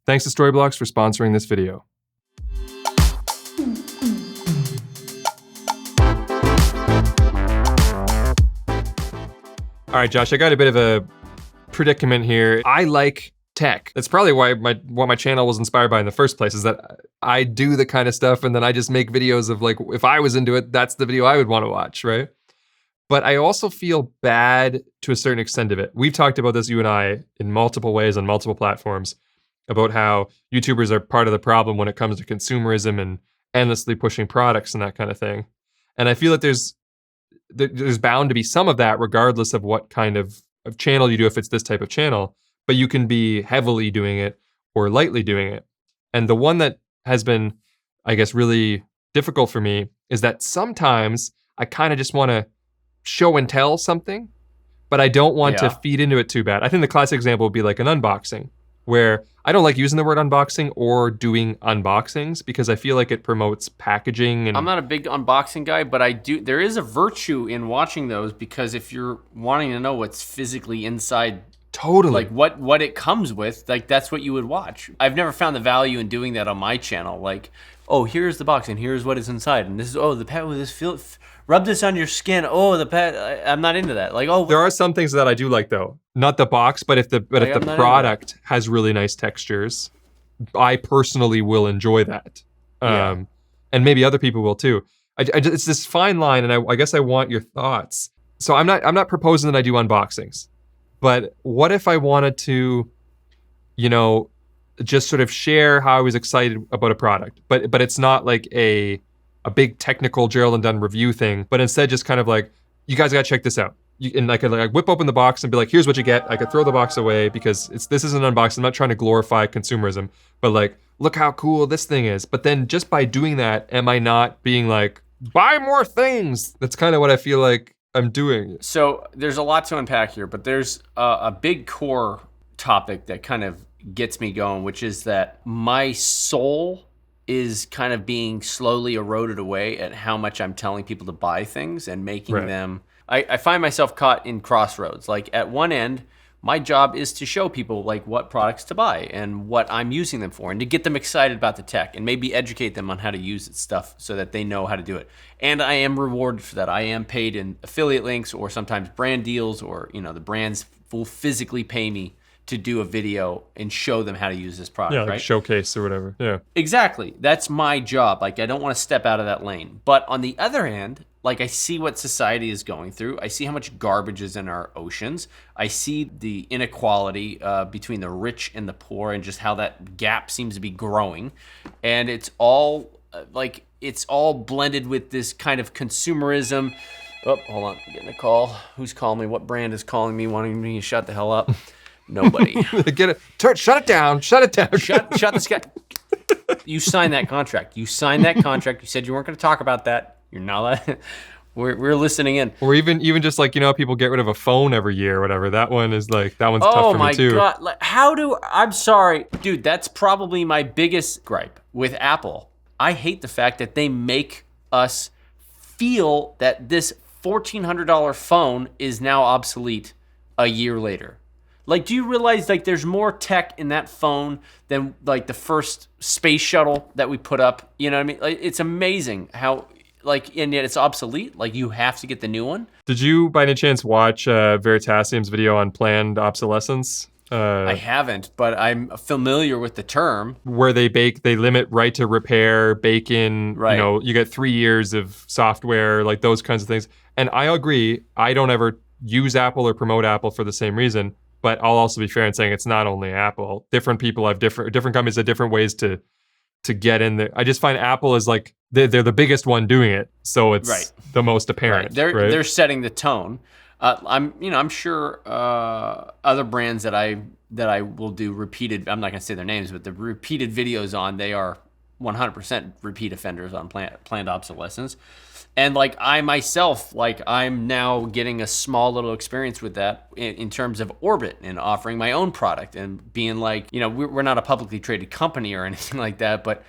Thanks to Storyblocks for sponsoring this video. All right, Josh, I got a bit of a predicament here. I like tech. That's probably why what my channel was inspired by in the first place, is that I do the kind of stuff and then I just make videos of like, if I was into it, that's the video I would want to watch, right? But I also feel bad to a certain extent of it. We've talked about this, you and I, in multiple ways on multiple platforms, about how YouTubers are part of the problem when it comes to consumerism and endlessly pushing products and that kind of thing. And I feel that there's bound to be some of that regardless of what kind of channel you do, if it's this type of channel, but you can be heavily doing it or lightly doing it. And the one that has been, I guess, really difficult for me is that sometimes I kind of just want to show and tell something, but I don't want to feed into it too bad. I think the classic example would be like an unboxing, where I don't like using the word unboxing or doing unboxings because I feel like it promotes packaging. And I'm not a big unboxing guy, but there is a virtue in watching those, because if you're wanting to know what's physically inside, totally, like what it comes with, like that's what you would watch. I've never found the value in doing that on my channel. Like, oh, here's the box and here's what is inside, and this is, oh, the pet with this rub this on your skin. Oh, the pet. I'm not into that. Like, oh, there are some things that I do like though. Not the box, but if the product has really nice textures, I personally will enjoy that. And maybe other people will too. It's this fine line, and I guess I want your thoughts. So I'm not proposing that I do unboxings, but what if I wanted to, just sort of share how I was excited about a product, but it's not like a big technical Gerald and Dunn review thing, but instead just kind of like, you guys gotta check this out. And I could like whip open the box and be like, here's what you get. I could throw the box away because this is an unboxing. I'm not trying to glorify consumerism, but like, look how cool this thing is. But then just by doing that, am I not being like, buy more things? That's kind of what I feel like I'm doing. So there's a lot to unpack here, but there's a big core topic that kind of gets me going, which is that my soul is kind of being slowly eroded away at how much I'm telling people to buy things and making them. I find myself caught in crossroads. Like at one end, my job is to show people like what products to buy and what I'm using them for, and to get them excited about the tech and maybe educate them on how to use it stuff so that they know how to do it. And I am rewarded for that. I am paid in affiliate links or sometimes brand deals, or the brands will physically pay me to do a video and show them how to use this product, like right? Showcase or whatever, yeah. Exactly, that's my job. Like I don't want to step out of that lane. But on the other hand, like I see what society is going through. I see how much garbage is in our oceans. I see the inequality between the rich and the poor, and just how that gap seems to be growing. And it's all it's all blended with this kind of consumerism. Oh, hold on, I'm getting a call. Who's calling me? What brand is calling me, wanting me to shut the hell up? Nobody. Get it. Shut it down. Shut it down. Shut this guy. You signed that contract. You said you weren't going to talk about that. You're not. We're listening in. Or even just like, people get rid of a phone every year or whatever. That one's tough for me too. Oh my God. Like, I'm sorry. Dude, that's probably my biggest gripe with Apple. I hate the fact that they make us feel that this $1,400 phone is now obsolete a year later. Like, do you realize like there's more tech in that phone than like the first space shuttle that we put up? You know what I mean? Like, it's amazing how and yet it's obsolete. Like you have to get the new one. Did you by any chance watch Veritasium's video on planned obsolescence? I haven't, but I'm familiar with the term. Where they limit right to repair, bake in, you get 3 years of software, like those kinds of things. And I agree, I don't ever use Apple or promote Apple for the same reason. But I'll also be fair in saying it's not only Apple. Different people have different companies have different ways to get in there. I just find Apple is like they're the biggest one doing it, so it's the most apparent. Right. They're setting the tone. I'm sure other brands that I will do repeated. I'm not gonna say their names, but the repeated videos on, they are 100% repeat offenders on planned obsolescence. And like I myself, like I'm now getting a small little experience with that in terms of Orbit and offering my own product and being like, we're not a publicly traded company or anything like that, but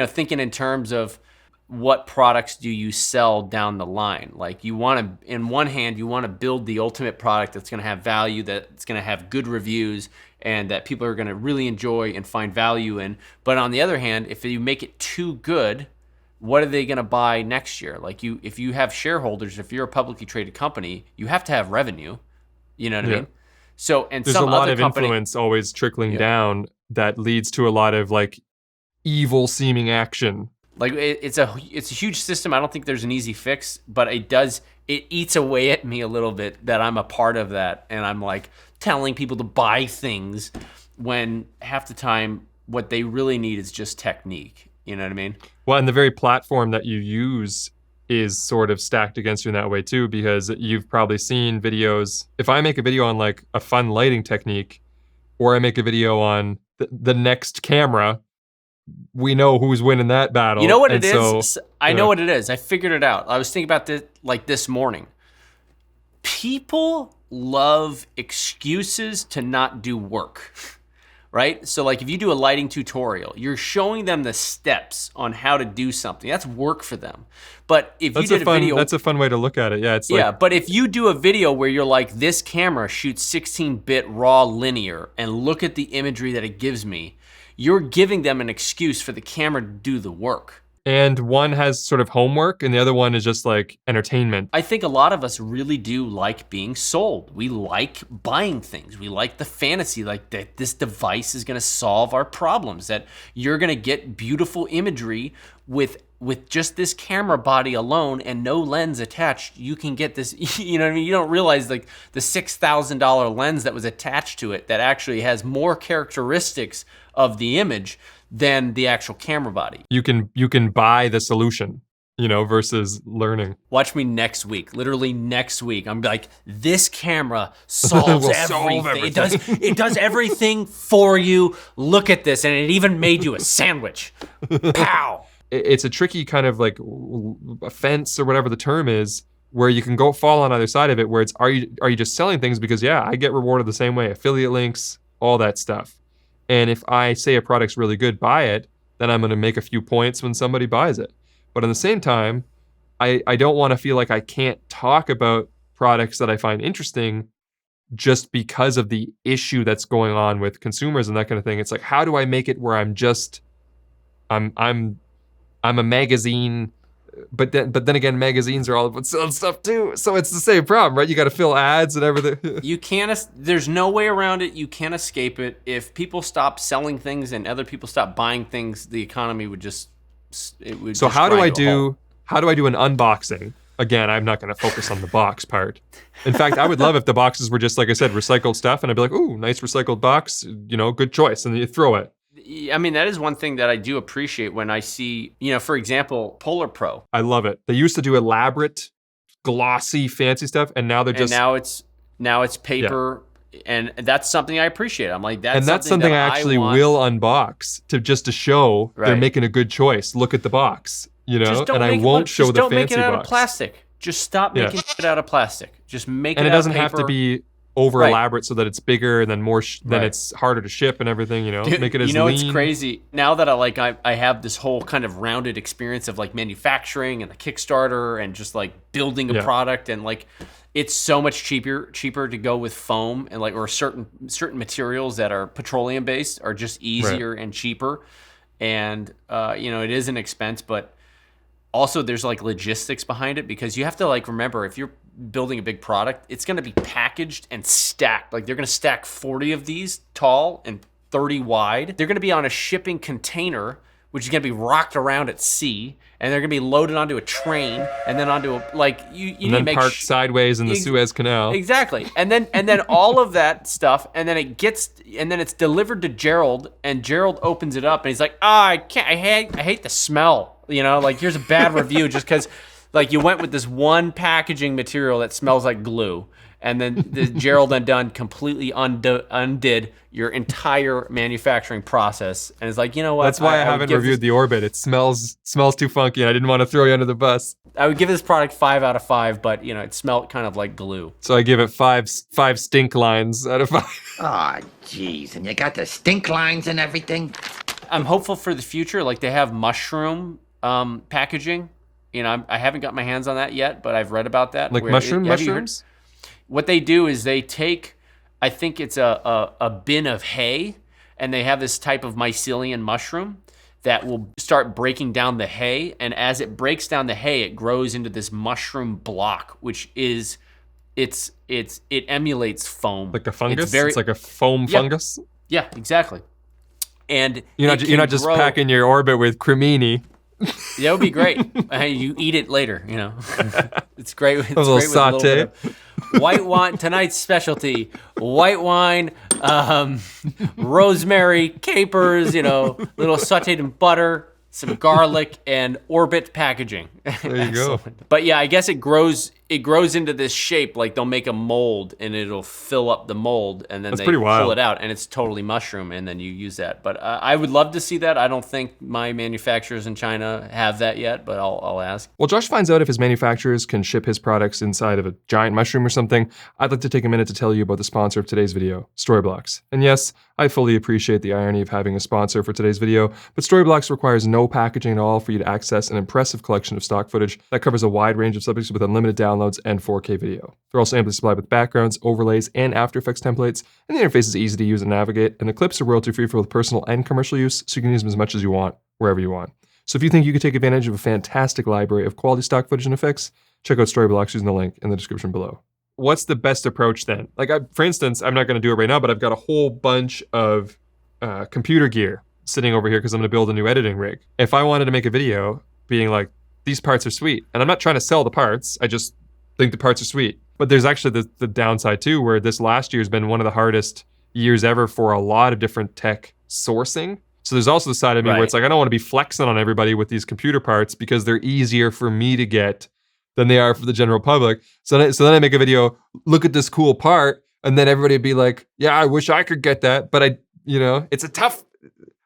thinking in terms of what products do you sell down the line? Like you want to, in one hand, you want to build the ultimate product that's going to have value, that's going to have good reviews, and that people are going to really enjoy and find value in. But on the other hand, if you make it too good, what are they going to buy next year? Like if you have shareholders, if you're a publicly traded company, you have to have revenue. You know what I mean? So, and there's some a lot other of company, influence always trickling down that leads to a lot of like evil seeming action. like it's a huge system. I don't think there's an easy fix, but it eats away at me a little bit that I'm a part of that, and I'm like telling people to buy things when half the time what they really need is just technique. You know what I mean? Well, and the very platform that you use is sort of stacked against you in that way too, because you've probably seen videos. If I make a video on like a fun lighting technique, or I make a video on the next camera, we know who's winning that battle. You know what it is? I know what it is. I figured it out. I was thinking about this like this morning. People love excuses to not do work. Right? So like if you do a lighting tutorial, you're showing them the steps on how to do something. That's work for them. But if you did a video... That's a fun way to look at it. Yeah, it's like... but if you do a video where you're like, this camera shoots 16-bit raw linear and look at the imagery that it gives me, you're giving them an excuse for the camera to do the work. And one has sort of homework and the other one is just like entertainment. I think a lot of us really do like being sold. We like buying things. We like the fantasy, like that this device is gonna solve our problems, that you're gonna get beautiful imagery with just this camera body alone and no lens attached. You can get this, you know what I mean? You don't realize like the $6,000 lens that was attached to it that actually has more characteristics of the image than the actual camera body. You can buy the solution, you know, versus learning. Watch me next week. Literally next week. I'm like, this camera solves everything. It does everything for you. Look at this. And it even made you a sandwich. Pow. It's a tricky kind of like fence or whatever the term is, where you can go fall on either side of it, where it's, are you just selling things because, yeah, I get rewarded the same way, affiliate links, all that stuff. And if I say a product's really good, buy it, then I'm gonna make a few points when somebody buys it. But at the same time, I don't wanna feel like I can't talk about products that I find interesting just because of the issue that's going on with consumers and that kind of thing. It's like, how do I make it where I'm a magazine, but then again, magazines are all about selling stuff too. So it's the same problem, right? You got to fill ads and everything. You can't, there's no way around it. You can't escape it. If people stop selling things and other people stop buying things, the economy would just, it would. So how do I do an unboxing? Again, I'm not going to focus on the box part. In fact, I would love if the boxes were just, like I said, recycled stuff. And I'd be like, ooh, nice recycled box, you know, good choice. And then you throw it. I mean, that is one thing that I do appreciate when I see, you know, for example, Polar Pro. I love it. They used to do elaborate, glossy, fancy stuff, and now they're just... And now it's paper, and that's something I appreciate. I'm like, that's something I actually will unbox to show they're making a good choice. Look at the box, you know, and I won't show the fancy box. Just don't make it out of plastic. Just stop making it out of plastic. Just make it out of paper. And it doesn't have to be over elaborate so that it's bigger and then more then it's harder to ship and everything, you know. Dude, make it as you know, lean. It's crazy now that I have this whole kind of rounded experience of like manufacturing and the Kickstarter and just like building a product, and like it's so much cheaper to go with foam and like, or certain materials that are petroleum based are just easier and cheaper, and you know, it is an expense, but also there's like logistics behind it, because you have to like remember, if you're building a big product, it's going to be packaged and stacked. Like they're going to stack 40 of these tall and 30 wide. They're going to be on a shipping container, which is going to be rocked around at sea, and they're going to be loaded onto a train and then onto a, like you need to make parked sideways in the Suez Canal. Exactly. And then all of that stuff, and then it's delivered to Gerald, and Gerald opens it up and he's like, I hate the smell. You know, like here's a bad review just because like you went with this one packaging material that smells like glue, and then Gerald completely undid your entire manufacturing process, and it's like, you know what? That's why I haven't reviewed the Orbit. It smells too funky, and I didn't want to throw you under the bus. I would give this product 5 out of 5, but you know, it smelled kind of like glue. So I give it five stink lines out of 5. Oh, jeez, and you got the stink lines and everything. I'm hopeful for the future. Like they have mushroom packaging. You know, I haven't got my hands on that yet, but I've read about that. Like mushrooms? What they do is they take I think it's a bin of hay, and they have this type of mycelium mushroom that will start breaking down the hay, and as it breaks down the hay, it grows into this mushroom block, which is it emulates foam. Like a fungus? It's like a foam fungus? Yeah, exactly. And you're not just packing your orbit with cremini. That would be great. You eat it later, you know. It's great. It's a little great saute. With a little bit of white wine, tonight's specialty, white wine, rosemary, capers, you know, little sauteed in butter, some garlic, and orbit packaging. There you go. But yeah, I guess it grows into this shape, like they'll make a mold and it'll fill up the mold, and then they pull it out and it's totally mushroom, and then you use that. But I would love to see that. I don't think my manufacturers in China have that yet, but I'll ask. Well, Josh finds out if his manufacturers can ship his products inside of a giant mushroom or something. I'd like to take a minute to tell you about the sponsor of today's video, Storyblocks. And yes, I fully appreciate the irony of having a sponsor for today's video, but Storyblocks requires no packaging at all for you to access an impressive collection of stock footage that covers a wide range of subjects with unlimited downloads and 4K video. They're also amply supplied with backgrounds, overlays, and After Effects templates, and the interface is easy to use and navigate, and the clips are royalty-free for both personal and commercial use, so you can use them as much as you want, wherever you want. So if you think you could take advantage of a fantastic library of quality stock footage and effects, check out Storyblocks using the link in the description below. What's the best approach then? Like, for instance, I'm not going to do it right now, but I've got a whole bunch of computer gear sitting over here because I'm going to build a new editing rig. If I wanted to make a video being like, these parts are sweet, and I'm not trying to sell the parts, I just think the parts are sweet. But there's actually the downside too, where this last year has been one of the hardest years ever for a lot of different tech sourcing. So there's also the side of me where it's like, I don't want to be flexing on everybody with these computer parts because they're easier for me to get than they are for the general public. So then I make a video, look at this cool part, and then everybody would be like, yeah, I wish I could get that, but it's a tough,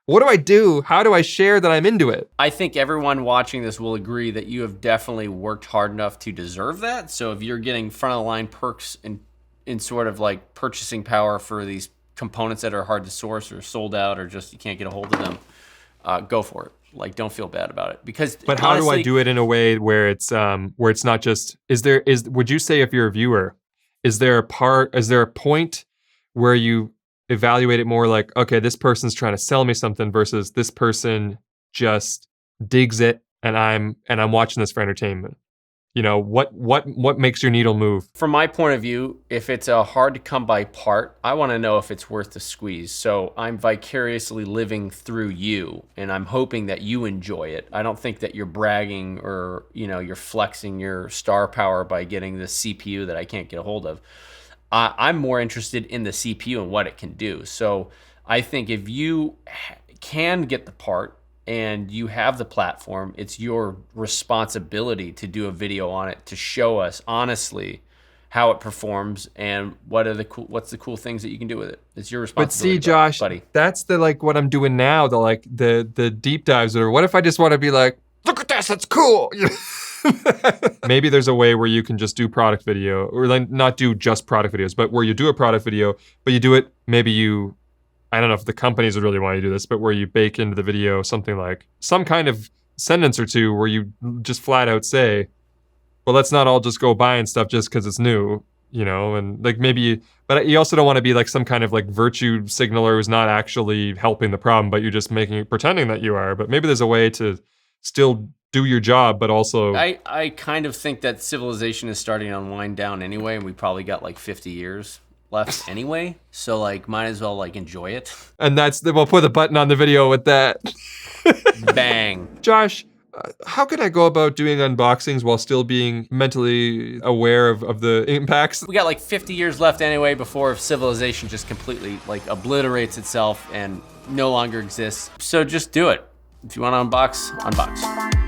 what do I do? How do I share that I'm into it? I think everyone watching this will agree that you have definitely worked hard enough to deserve that. So if you're getting front of the line perks in sort of like purchasing power for these components that are hard to source or sold out or just you can't get a hold of them, go for it. Like, don't feel bad about it. But how do I do it in a way where it's not just, would you say if you're a viewer, is there a point where you evaluate it more like, okay, this person's trying to sell me something versus this person just digs it and I'm watching this for entertainment? You know, what makes your needle move? From my point of view, if it's a hard to come by part, I want to know if it's worth the squeeze. So I'm vicariously living through you, and I'm hoping that you enjoy it. I don't think that you're bragging or, you're flexing your star power by getting the CPU that I can't get a hold of. I'm more interested in the CPU and what it can do. So I think if you can get the part, and you have the platform, it's your responsibility to do a video on it to show us honestly how it performs and what's the cool things that you can do with it. It's your responsibility. But see, Josh, buddy. That's what I'm doing now. The deep dives. Or what if I just want to be like, look at this, it's cool. Maybe there's a way where you can just do product video, or like not do just product videos, but where you do a product video, but you do it. I don't know if the companies would really want you to do this, but where you bake into the video something like some kind of sentence or two where you just flat out say, well, let's not all just go buying stuff just because it's new, and like but you also don't want to be like some kind of like virtue signaler who's not actually helping the problem, but you're just pretending that you are. But maybe there's a way to still do your job, but also... I kind of think that civilization is starting to unwind down anyway, and we probably got like 50 years left anyway, so might as well enjoy it. And we'll put a button on the video with that. Bang. Josh, how can I go about doing unboxings while still being mentally aware of the impacts? We got 50 years left anyway before civilization just completely obliterates itself and no longer exists. So just do it. If you want to unbox, unbox.